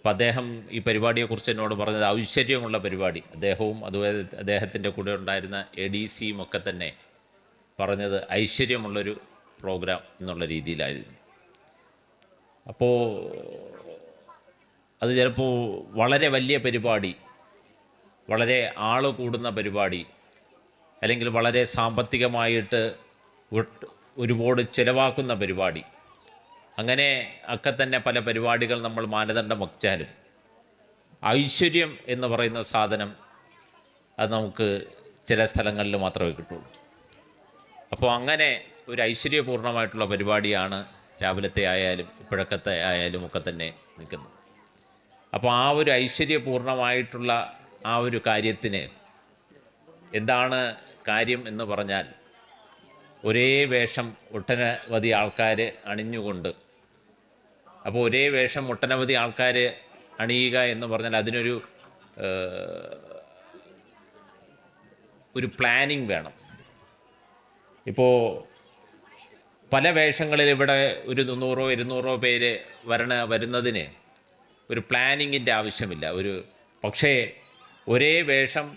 അപ്പം അദ്ദേഹം ഈ പരിപാടിയെക്കുറിച്ച് എന്നോട് പറഞ്ഞത് ഐശ്വര്യമുള്ള പരിപാടി. അദ്ദേഹവും അതുപോലെ അദ്ദേഹത്തിൻ്റെ കൂടെ ഉണ്ടായിരുന്ന ADCയും ഒക്കെ തന്നെ പറഞ്ഞത് ഐശ്വര്യമുള്ളൊരു പ്രോഗ്രാം എന്നുള്ള രീതിയിലായിരുന്നു. അപ്പോൾ അത് ചിലപ്പോൾ വളരെ വലിയ പരിപാടി, വളരെ ആൾ കൂടുന്ന പരിപാടി, അല്ലെങ്കിൽ വളരെ സാമ്പത്തികമായിട്ട് ഒരുപാട് ചിലവാക്കുന്ന പരിപാടി, അങ്ങനെ ഒക്കെ തന്നെ പല പരിപാടികൾ നമ്മൾ മാനദണ്ഡം വച്ചാലും ഐശ്വര്യം എന്ന് പറയുന്ന സാധനം അത് നമുക്ക് ചില സ്ഥലങ്ങളിൽ മാത്രമേ കിട്ടുള്ളൂ. അപ്പോൾ അങ്ങനെ ഒരു ഐശ്വര്യപൂർണ്ണമായിട്ടുള്ള പരിപാടിയാണ് രാവിലത്തെ ആയാലും ഇപ്പോഴത്തെ ആയാലും ഒക്കെ തന്നെ നിൽക്കുന്നത്. അപ്പോൾ ആ ഒരു ഐശ്വര്യപൂർണ്ണമായിട്ടുള്ള ആ ഒരു കാര്യത്തിന് എന്താണ് കാര്യം എന്ന് പറഞ്ഞാൽ, ഒരേ വേഷം ഒട്ടനവധി ആൾക്കാർ അണിഞ്ഞുകൊണ്ട്, അപ്പോൾ ഒരേ വേഷം ഒട്ടനവധി ആൾക്കാർ അണിയുക എന്ന് പറഞ്ഞാൽ അതിനൊരു പ്ലാനിങ് വേണം. ഇപ്പോൾ പല വേഷങ്ങളിൽ ഇവിടെ ഒരു 100-200 പേര് വരുന്നതിന് ഒരു പ്ലാനിങ്ങിൻ്റെ ആവശ്യമില്ല. പക്ഷേ ഒരേ വേഷം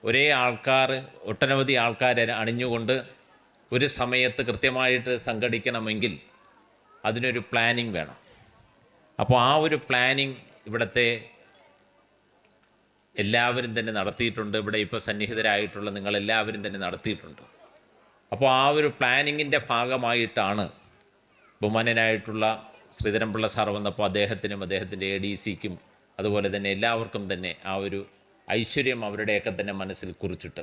ഒരേ ആൾക്കാർ ഒട്ടനവധി ആൾക്കാരെ അണിഞ്ഞുകൊണ്ട് ഒരു സമയത്ത് കൃത്യമായിട്ട് സംഘടിക്കണമെങ്കിൽ അതിനൊരു പ്ലാനിങ് വേണം. അപ്പോൾ ആ ഒരു പ്ലാനിങ് ഇവിടുത്തെ എല്ലാവരും തന്നെ നടത്തിയിട്ടുണ്ട്. ഇവിടെ ഇപ്പോൾ സന്നിഹിതരായിട്ടുള്ള നിങ്ങളെല്ലാവരും തന്നെ നടത്തിയിട്ടുണ്ട്. അപ്പോൾ ആ ഒരു പ്ലാനിങ്ങിൻ്റെ ഭാഗമായിട്ടാണ് ബഹുമാന്യനായിട്ടുള്ള ശ്രീധരൻപിള്ള സാർ വന്നപ്പോൾ അദ്ദേഹത്തിനും അദ്ദേഹത്തിൻ്റെ ADCക്കും അതുപോലെ തന്നെ എല്ലാവർക്കും തന്നെ ആ ഒരു ഐശ്വര്യം അവരുടെയൊക്കെ തന്നെ മനസ്സിൽ കുറിച്ചിട്ട്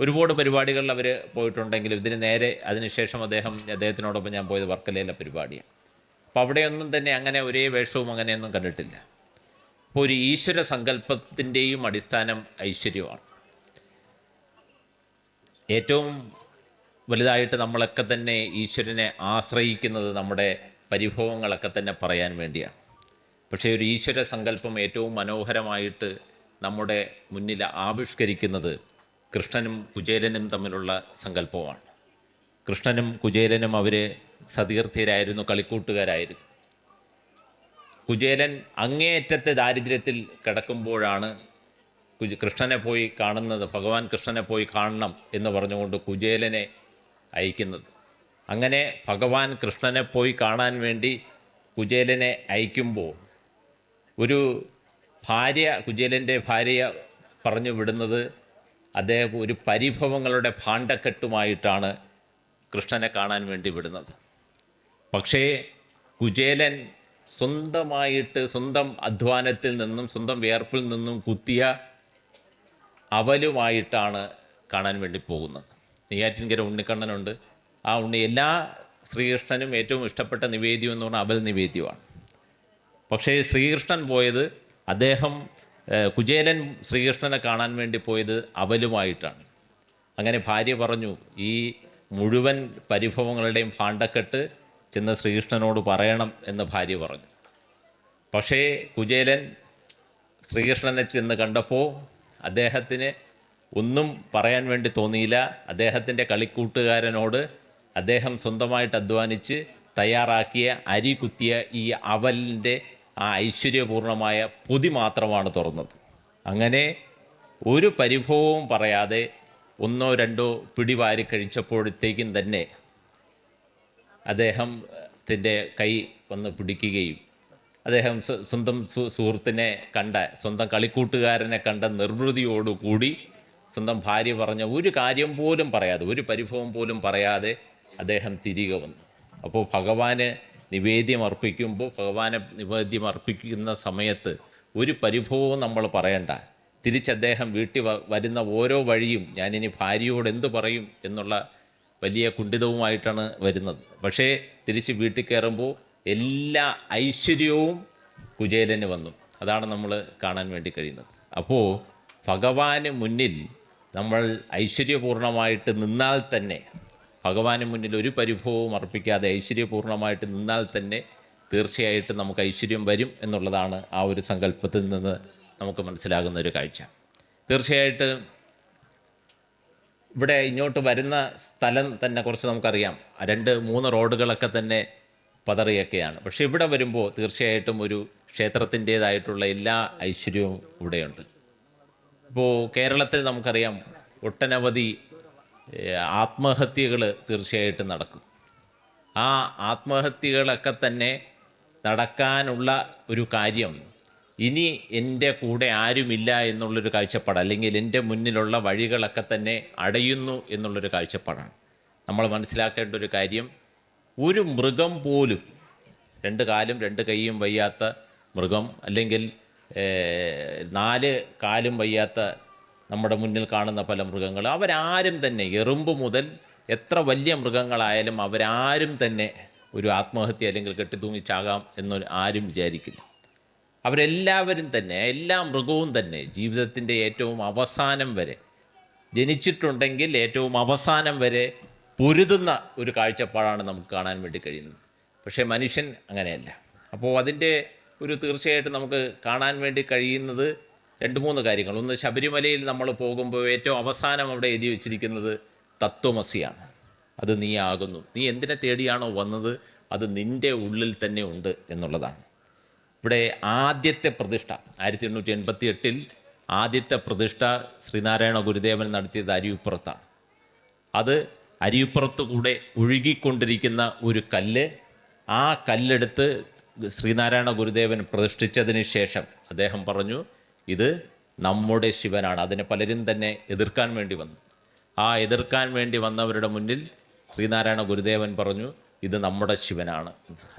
ഒരുപാട് പരിപാടികളിൽ അവർ പോയിട്ടുണ്ടെങ്കിലും ഇതിന് നേരെ അതിനുശേഷം അദ്ദേഹത്തിനോടൊപ്പം ഞാൻ പോയത് വർക്കലയിലെ പരിപാടിയാണ്. അപ്പോൾ അവിടെയൊന്നും തന്നെ അങ്ങനെ ഒരേ വേഷവും അങ്ങനെയൊന്നും കണ്ടിട്ടില്ല. അപ്പോൾ ഒരു ഈശ്വര സങ്കല്പത്തിൻ്റെയും അടിസ്ഥാനം ഐശ്വര്യമാണ്. ഏറ്റവും വലുതായിട്ട് നമ്മളൊക്കെ തന്നെ ഈശ്വരനെ ആശ്രയിക്കുന്നത് നമ്മുടെ പരിഭവങ്ങളൊക്കെ തന്നെ പറയാൻ വേണ്ടിയാണ്. പക്ഷേ ഒരു ഈശ്വര സങ്കല്പം ഏറ്റവും മനോഹരമായിട്ട് നമ്മുടെ മുന്നിൽ ആവിഷ്കരിക്കുന്നത് കൃഷ്ണനും കുചേലനും തമ്മിലുള്ള സങ്കല്പമാണ്. കൃഷ്ണനും കുചേലനും അവർ സതീർത്ഥ്യരായിരുന്നു, കളിക്കൂട്ടുകാരായിരുന്നു. കുചേലൻ അങ്ങേയറ്റത്തെ ദാരിദ്ര്യത്തിൽ കിടക്കുമ്പോഴാണ് കൃഷ്ണനെ പോയി കാണുന്നത്. ഭഗവാൻ കൃഷ്ണനെ പോയി കാണണം എന്ന് പറഞ്ഞുകൊണ്ട് കുചേലനെ അയക്കുന്നത്. അങ്ങനെ ഭഗവാൻ കൃഷ്ണനെ പോയി കാണാൻ വേണ്ടി കുചേലനെ അയക്കുമ്പോൾ കുചേലൻ്റെ ഭാര്യ പറഞ്ഞു വിടുന്നത് അദ്ദേഹം ഒരു പരിഭവങ്ങളുടെ ഭാണ്ഡക്കെട്ടുമായിട്ടാണ് കൃഷ്ണനെ കാണാൻ വേണ്ടി വിടുന്നത്. പക്ഷേ കുചേലൻ സ്വന്തം അധ്വാനത്തിൽ നിന്നും സ്വന്തം വിയർപ്പിൽ നിന്നും കുത്തിയ അവലുമായിട്ടാണ് കാണാൻ വേണ്ടി പോകുന്നത്. നെയ്യാറ്റിൻകര ഉണ്ണിക്കണ്ണനുണ്ട്. ആ എല്ലാ ശ്രീകൃഷ്ണനും ഏറ്റവും ഇഷ്ടപ്പെട്ട നിവേദ്യം എന്ന് പറഞ്ഞാൽ അവൽ നിവേദ്യമാണ്. പക്ഷേ ശ്രീകൃഷ്ണൻ പോയത് കുചേലൻ ശ്രീകൃഷ്ണനെ കാണാൻ വേണ്ടി പോയത് അവലുമായിട്ടാണ്. അങ്ങനെ ഭാര്യ പറഞ്ഞു, ഈ മുഴുവൻ പരിഭവങ്ങളുടെയും ഭാണ്ഡക്കെട്ട് ചെന്ന് ശ്രീകൃഷ്ണനോട് പറയണം എന്ന് ഭാര്യ പറഞ്ഞു. പക്ഷേ കുചേലൻ ശ്രീകൃഷ്ണനെ ചെന്ന് കണ്ടപ്പോൾ അദ്ദേഹത്തിന് ഒന്നും പറയാൻ വേണ്ടി തോന്നിയില്ല. അദ്ദേഹത്തിൻ്റെ കളിക്കൂട്ടുകാരനോട് അദ്ദേഹം സ്വന്തമായിട്ട് അധ്വാനിച്ച് തയ്യാറാക്കിയ അരി കുത്തിയ ഈ അവലിൻ്റെ ആ ഐശ്വര്യപൂർണമായ പൊതി മാത്രമാണ് തുറന്നത്. അങ്ങനെ ഒരു പരിഭവവും പറയാതെ 1-2 പിടി വാരി കഴിച്ചപ്പോഴത്തേക്കും തന്നെ അദ്ദേഹത്തിൻ്റെ കൈ വന്ന് പിടിക്കുകയും അദ്ദേഹം സ്വന്തം സുഹൃത്തിനെ സ്വന്തം കളിക്കൂട്ടുകാരനെ കണ്ട നിർവൃതിയോടുകൂടി സ്വന്തം ഭാര്യ പറഞ്ഞ ഒരു കാര്യം പോലും പറയാതെ, ഒരു പരിഭവം പോലും പറയാതെ അദ്ദേഹം തിരികെ വന്നു. അപ്പോൾ ഭഗവാന് നിവേദ്യം അർപ്പിക്കുന്ന സമയത്ത് ഒരു പരിഭവവും നമ്മൾ പറയണ്ട. തിരിച്ചദ്ദേഹം വീട്ടിൽ വരുന്ന ഓരോ വഴിയും ഞാനിനി ഭാര്യയോട് എന്തു പറയും എന്നുള്ള വലിയ കുണ്ഠിതവുമായിട്ടാണ് വരുന്നത്. പക്ഷേ തിരിച്ച് വീട്ടിൽ കയറുമ്പോൾ എല്ലാ ഐശ്വര്യവും കുചേലന് വന്നു. അതാണ് നമ്മൾ കാണാൻ വേണ്ടി കഴിയുന്നത്. അപ്പോൾ ഭഗവാന് മുന്നിൽ നമ്മൾ ഐശ്വര്യപൂർണമായിട്ട് നിന്നാൽ തന്നെ, ഭഗവാന് മുന്നിൽ ഒരു പരിഭവവും അർപ്പിക്കാതെ ഐശ്വര്യപൂർണമായിട്ട് നിന്നാൽ തന്നെ തീർച്ചയായിട്ടും നമുക്ക് ഐശ്വര്യം വരും എന്നുള്ളതാണ് ആ ഒരു സങ്കല്പത്തിൽ നിന്ന് നമുക്ക് മനസ്സിലാകുന്ന ഒരു കാഴ്ച. തീർച്ചയായിട്ടും ഇവിടെ ഇങ്ങോട്ട് വരുന്ന സ്ഥലം തന്നെ കുറച്ച് നമുക്കറിയാം. 2-3 റോഡുകളൊക്കെ തന്നെ പതറിയൊക്കെയാണ്. പക്ഷേ ഇവിടെ വരുമ്പോൾ തീർച്ചയായിട്ടും ഒരു ക്ഷേത്രത്തിൻ്റേതായിട്ടുള്ള എല്ലാ ഐശ്വര്യവും ഇവിടെയുണ്ട്. ഇപ്പോൾ കേരളത്തിൽ നമുക്കറിയാം ഒട്ടനവധി ആത്മഹത്യകൾ തീർച്ചയായിട്ടും നടക്കും. ആ ആത്മഹത്യകളൊക്കെ തന്നെ നടക്കാനുള്ള ഒരു കാര്യം ഇനി എൻ്റെ കൂടെ ആരുമില്ല എന്നുള്ളൊരു കാഴ്ചപ്പാട്, അല്ലെങ്കിൽ എൻ്റെ മുന്നിലുള്ള വഴികളൊക്കെ തന്നെ അടയുന്നു എന്നുള്ളൊരു കാഴ്ചപ്പാടാണ്. നമ്മൾ മനസ്സിലാക്കേണ്ട ഒരു കാര്യം, ഒരു മൃഗം പോലും, രണ്ട് കാലും രണ്ട് കൈയും വയ്യാത്ത മൃഗം, അല്ലെങ്കിൽ 4 കാലും വയ്യാത്ത നമ്മുടെ മുന്നിൽ കാണുന്ന പല മൃഗങ്ങൾ, അവരാരും തന്നെ, എറുമ്പ് മുതൽ എത്ര വലിയ മൃഗങ്ങളായാലും അവരാരും തന്നെ ഒരു ആത്മഹത്യ അല്ലെങ്കിൽ കെട്ടിത്തൂങ്ങിച്ചാകാം എന്ന് ആരും വിചാരിക്കില്ല. അവരെല്ലാവരും തന്നെ, എല്ലാ മൃഗവും തന്നെ ജീവിതത്തിൻ്റെ ഏറ്റവും അവസാനം വരെ, ജനിച്ചിട്ടുണ്ടെങ്കിൽ ഏറ്റവും അവസാനം വരെ പൊരുതുന്ന ഒരു കാഴ്ചപ്പാടാണ് നമുക്ക് കാണാൻ വേണ്ടി കഴിയുന്നത്. പക്ഷേ മനുഷ്യൻ അങ്ങനെയല്ല. അപ്പോൾ അതിൻ്റെ ഒരു തീർച്ചയായിട്ടും നമുക്ക് കാണാൻ വേണ്ടി കഴിയുന്നത് 2-3 കാര്യങ്ങൾ. ഒന്ന്, ശബരിമലയിൽ നമ്മൾ പോകുമ്പോൾ ഏറ്റവും അവസാനം അവിടെ എഴുതി വച്ചിരിക്കുന്നത് തത്വമസിയാണ്. അത് നീ ആകുന്നു. നീ എന്തിനെ തേടിയാണോ വന്നത് അത് നിൻ്റെ ഉള്ളിൽ തന്നെ ഉണ്ട് എന്നുള്ളതാണ്. ഇവിടെ ആദ്യത്തെ പ്രതിഷ്ഠ 1888 ആദ്യത്തെ പ്രതിഷ്ഠ ശ്രീനാരായണ ഗുരുദേവൻ നടത്തിയത് അരുവിപ്പുറത്താണ്. അത് അരുവിപ്പുറത്ത് കൂടെ ഒഴുകിക്കൊണ്ടിരിക്കുന്ന ഒരു കല്ല്, ആ കല്ലെടുത്ത് ശ്രീനാരായണ ഗുരുദേവൻ പ്രതിഷ്ഠിച്ചതിന് ശേഷം അദ്ദേഹം പറഞ്ഞു, ഇത് നമ്മുടെ ശിവനാണ്. അതിനെ പലരും തന്നെ എതിർക്കാൻ വേണ്ടി വന്നു. ആ എതിർക്കാൻ വേണ്ടി വന്നവരുടെ മുന്നിൽ ശ്രീനാരായണ ഗുരുദേവൻ പറഞ്ഞു, ഇത് നമ്മുടെ ശിവനാണ്.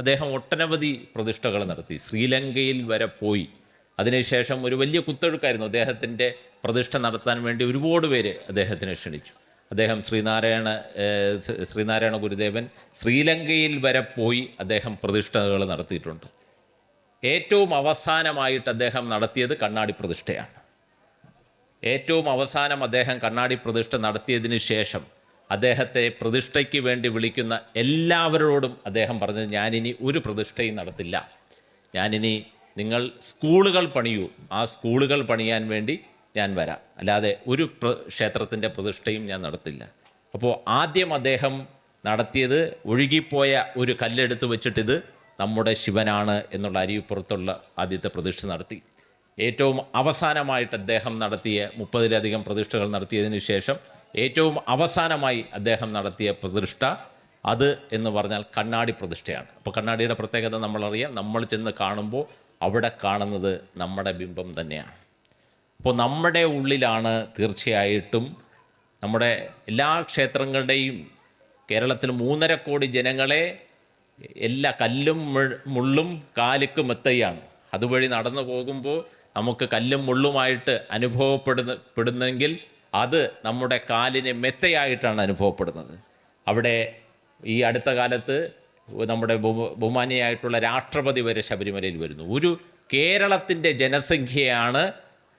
അദ്ദേഹം ഒട്ടനവധി പ്രതിഷ്ഠകൾ നടത്തി, ശ്രീലങ്കയിൽ വരെ പോയി. അതിനുശേഷം ഒരു വലിയ കുത്തൊഴുക്കായിരുന്നു. അദ്ദേഹത്തിൻ്റെ പ്രതിഷ്ഠ നടത്താൻ വേണ്ടി ഒരുപാട് പേര് അദ്ദേഹത്തിനെ ക്ഷണിച്ചു. അദ്ദേഹം ശ്രീനാരായണ ഗുരുദേവൻ ശ്രീലങ്കയിൽ വരെ പോയി അദ്ദേഹം പ്രതിഷ്ഠകൾ നടത്തിയിട്ടുണ്ട്. ഏറ്റവും അവസാനമായിട്ട് അദ്ദേഹം നടത്തിയത് കണ്ണാടി പ്രതിഷ്ഠയാണ്. ഏറ്റവും അവസാനം അദ്ദേഹം കണ്ണാടി പ്രതിഷ്ഠ നടത്തിയതിന് ശേഷം അദ്ദേഹത്തെ പ്രതിഷ്ഠയ്ക്ക് വേണ്ടി വിളിക്കുന്ന എല്ലാവരോടും അദ്ദേഹം പറഞ്ഞത്, ഞാനിനി ഒരു പ്രതിഷ്ഠയും നടത്തില്ല, ഞാനിനി നിങ്ങൾ സ്കൂളുകൾ പണിയൂ, ആ സ്കൂളുകൾ പണിയാൻ വേണ്ടി ഞാൻ വരാം, അല്ലാതെ ഒരു ക്ഷേത്രത്തിൻ്റെ പ്രതിഷ്ഠയും ഞാൻ നടത്തില്ല. അപ്പോൾ ആദ്യം അദ്ദേഹം നടത്തിയത് ഒഴുകിപ്പോയ ഒരു കല്ലെടുത്ത് വെച്ചിട്ടിത് നമ്മുടെ ശിവനാണ് എന്നുള്ള അരുവിപ്പുറത്തുള്ള ആദ്യത്തെ പ്രതിഷ്ഠ നടത്തി. ഏറ്റവും അവസാനമായിട്ട് അദ്ദേഹം നടത്തിയ 30-ലധികം പ്രതിഷ്ഠകൾ നടത്തിയതിന് ശേഷം ഏറ്റവും അവസാനമായി അദ്ദേഹം നടത്തിയ പ്രതിഷ്ഠ അത് എന്ന് പറഞ്ഞാൽ കണ്ണാടി പ്രതിഷ്ഠയാണ്. അപ്പോൾ കണ്ണാടിയുടെ പ്രത്യേകത നമ്മളറിയാം. നമ്മൾ ചെന്ന് കാണുമ്പോൾ അവിടെ കാണുന്നത് നമ്മുടെ ബിംബം തന്നെയാണ്. അപ്പോൾ നമ്മുടെ ഉള്ളിലാണ് തീർച്ചയായിട്ടും നമ്മുടെ എല്ലാ ക്ഷേത്രങ്ങളുടെയും, കേരളത്തിൽ 3.5 കോടി ജനങ്ങളെ എല്ലാ കല്ലും മുള്ളും കാലുക്ക് മെത്തയാണ്. അതുവഴി നടന്നു പോകുമ്പോൾ നമുക്ക് കല്ലും മുള്ളുമായിട്ട് അനുഭവപ്പെടുന്നെങ്കിൽ അത് നമ്മുടെ കാലിന് മെത്തയായിട്ടാണ് അനുഭവപ്പെടുന്നത്. അവിടെ ഈ അടുത്ത കാലത്ത് നമ്മുടെ ബഹുമാനിയായിട്ടുള്ള രാഷ്ട്രപതി വരെ ശബരിമലയിൽ വരുന്നു. ഒരു കേരളത്തിൻ്റെ ജനസംഖ്യയാണ്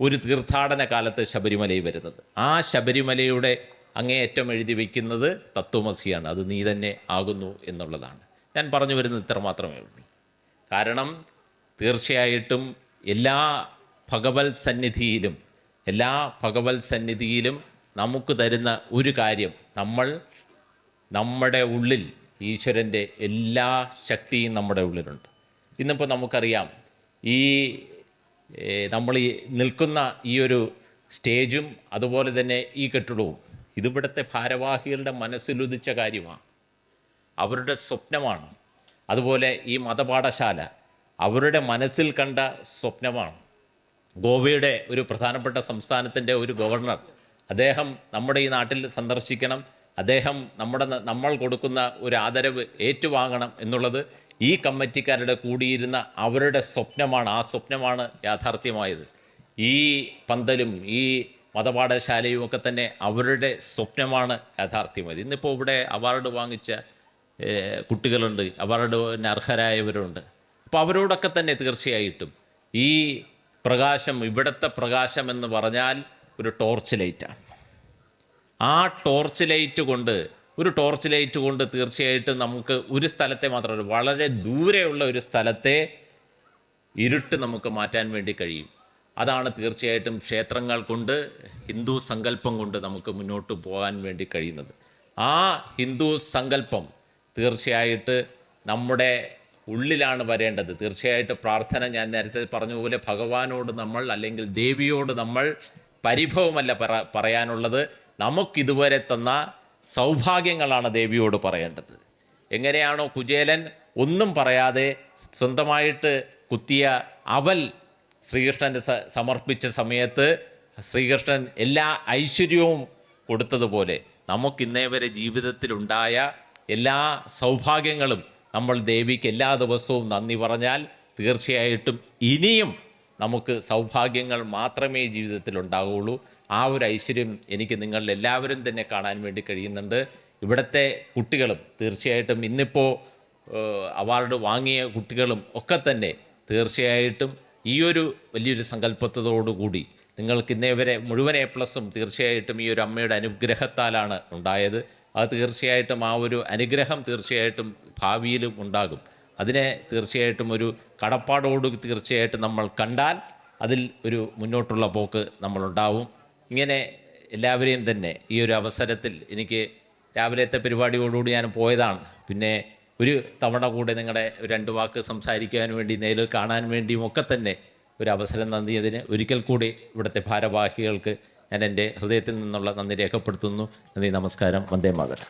ഒരു തീർത്ഥാടന കാലത്ത് ശബരിമലയിൽ വരുന്നത്. ആ ശബരിമലയുടെ അങ്ങേയറ്റം എഴുതി വയ്ക്കുന്നത് തത്വമസിയാണ്, അത് നീ തന്നെ ആകുന്നു എന്നുള്ളതാണ്. ഞാൻ പറഞ്ഞു വരുന്നത് ഇത്ര മാത്രമേ ഉള്ളൂ. കാരണം തീർച്ചയായിട്ടും എല്ലാ ഭഗവത് സന്നിധിയിലും നമുക്ക് തരുന്ന ഒരു കാര്യം, നമ്മുടെ ഉള്ളിൽ ഈശ്വരൻ്റെ എല്ലാ ശക്തിയും നമ്മുടെ ഉള്ളിലുണ്ട്. ഇന്നിപ്പോൾ നമുക്കറിയാം, നമ്മൾ നിൽക്കുന്ന ഈ ഒരു സ്റ്റേജും അതുപോലെ തന്നെ ഈ കെട്ടിടവും ഇതിവിടുത്തെ ഭാരവാഹികളുടെ മനസ്സിലുദിച്ച കാര്യമാണ്, അവരുടെ സ്വപ്നമാണ്. അതുപോലെ ഈ മതപാഠശാല അവരുടെ മനസ്സിൽ കണ്ട സ്വപ്നമാണ്. ഗോവയുടെ ഒരു പ്രധാനപ്പെട്ട സംസ്ഥാനത്തിൻ്റെ ഒരു ഗവർണർ, അദ്ദേഹം നമ്മുടെ ഈ നാട്ടിൽ സന്ദർശിക്കണം, അദ്ദേഹം നമ്മൾ കൊടുക്കുന്ന ഒരു ആദരവ് ഏറ്റുവാങ്ങണം എന്നുള്ളത് ഈ കമ്മിറ്റിക്കാരുടെ കൂടിയിരുന്ന അവരുടെ സ്വപ്നമാണ്. ആ സ്വപ്നമാണ് യാഥാർത്ഥ്യമായത്. ഈ പന്തലും ഈ മതപാഠശാലയും ഒക്കെ തന്നെ അവരുടെ സ്വപ്നമാണ് യാഥാർത്ഥ്യമായത്. ഇന്നിപ്പോൾ ഇവിടെ അവാർഡ് വാങ്ങിച്ച കുട്ടികളുണ്ട്, അവാർഡിന് അർഹരായവരുണ്ട്. അപ്പോൾ അവരോടൊക്കെ തന്നെ തീർച്ചയായിട്ടും ഈ പ്രകാശം, ഇവിടുത്തെ പ്രകാശം എന്ന് പറഞ്ഞാൽ ഒരു ടോർച്ച് ലൈറ്റാണ്. ആ ടോർച്ച് ലൈറ്റ് കൊണ്ട് തീർച്ചയായിട്ടും നമുക്ക് ഒരു സ്ഥലത്തെ മാത്രമല്ല, വളരെ ദൂരെയുള്ള ഒരു സ്ഥലത്തെ ഇരുട്ട് നമുക്ക് മാറ്റാൻ വേണ്ടി കഴിയും. അതാണ് തീർച്ചയായിട്ടും ക്ഷേത്രങ്ങൾ കൊണ്ട്, ഹിന്ദു സങ്കല്പം കൊണ്ട് നമുക്ക് മുന്നോട്ട് പോകാൻ വേണ്ടി കഴിയുന്നത്. ആ ഹിന്ദു സങ്കല്പം തീർച്ചയായിട്ട് നമ്മുടെ ഉള്ളിലാണ് വരേണ്ടത്. തീർച്ചയായിട്ടും പ്രാർത്ഥന ഞാൻ നേരത്തെ പറഞ്ഞതുപോലെ ഭഗവാനോട് നമ്മൾ അല്ലെങ്കിൽ ദേവിയോട് നമ്മൾ പരിഭവമല്ല പറയാനുള്ളത്, നമുക്കിതുവരെ തന്ന സൗഭാഗ്യങ്ങളാണ് ദേവിയോട് പറയേണ്ടത്. എങ്ങനെയാണോ കുചേലൻ ഒന്നും പറയാതെ സ്വന്തമായിട്ട് കുത്തിയ അവൽ ശ്രീകൃഷ്ണന് സമർപ്പിച്ച സമയത്ത് ശ്രീകൃഷ്ണൻ എല്ലാ ഐശ്വര്യവും കൊടുത്തതുപോലെ നമുക്കിന്നേ വരെ ജീവിതത്തിലുണ്ടായ എല്ലാ സൗഭാഗ്യങ്ങളും നമ്മൾ ദേവിക്ക് എല്ലാ ദിവസവും നന്ദി പറഞ്ഞാൽ തീർച്ചയായിട്ടും ഇനിയും നമുക്ക് സൗഭാഗ്യങ്ങൾ മാത്രമേ ജീവിതത്തിൽ ഉണ്ടാവുകയുള്ളൂ. ആ ഒരു ഐശ്വര്യം എനിക്ക് നിങ്ങളിൽ എല്ലാവരും തന്നെ കാണാൻ വേണ്ടി കഴിയുന്നുണ്ട്. ഇവിടുത്തെ കുട്ടികളും തീർച്ചയായിട്ടും ഇന്നിപ്പോൾ അവാർഡ് വാങ്ങിയ കുട്ടികളും ഒക്കെ തന്നെ തീർച്ചയായിട്ടും ഈ ഒരു വലിയൊരു സങ്കല്പത്തോടുകൂടി നിങ്ങൾക്ക് ഇന്നേ വരെ മുഴുവൻ A+ഉം തീർച്ചയായിട്ടും ഈ ഒരു അമ്മയുടെ അനുഗ്രഹത്താലാണ് ഉണ്ടായത്. അത് തീർച്ചയായിട്ടും ആ ഒരു അനുഗ്രഹം തീർച്ചയായിട്ടും ഭാവിയിലും ഉണ്ടാകും. അതിനെ തീർച്ചയായിട്ടും ഒരു കടപ്പാടോട് തീർച്ചയായിട്ടും നമ്മൾ കണ്ടാൽ അതിൽ ഒരു മുന്നോട്ടുള്ള പോക്ക് നമ്മളുണ്ടാവും. ഇങ്ങനെ എല്ലാവരെയും തന്നെ ഈ ഒരു അവസരത്തിൽ എനിക്ക് രാവിലത്തെ പരിപാടിയോടുകൂടി ഞാൻ പോയതാണ്. പിന്നെ ഒരു തവണ കൂടെ നിങ്ങളുടെ 2 വാക്ക് സംസാരിക്കാൻ വേണ്ടി നേരിൽ കാണാൻ വേണ്ടിയും ഒക്കെ തന്നെ ഒരു അവസരം നൽകിയതിന് ഒരിക്കൽ കൂടി ഇവിടുത്തെ ഭാരവാഹികൾക്ക് ഞാൻ എൻ്റെ ഹൃദയത്തിൽ നിന്നുള്ള നന്ദി രേഖപ്പെടുത്തുന്നു. നന്ദി, നമസ്കാരം, വന്ദേ മാതരം.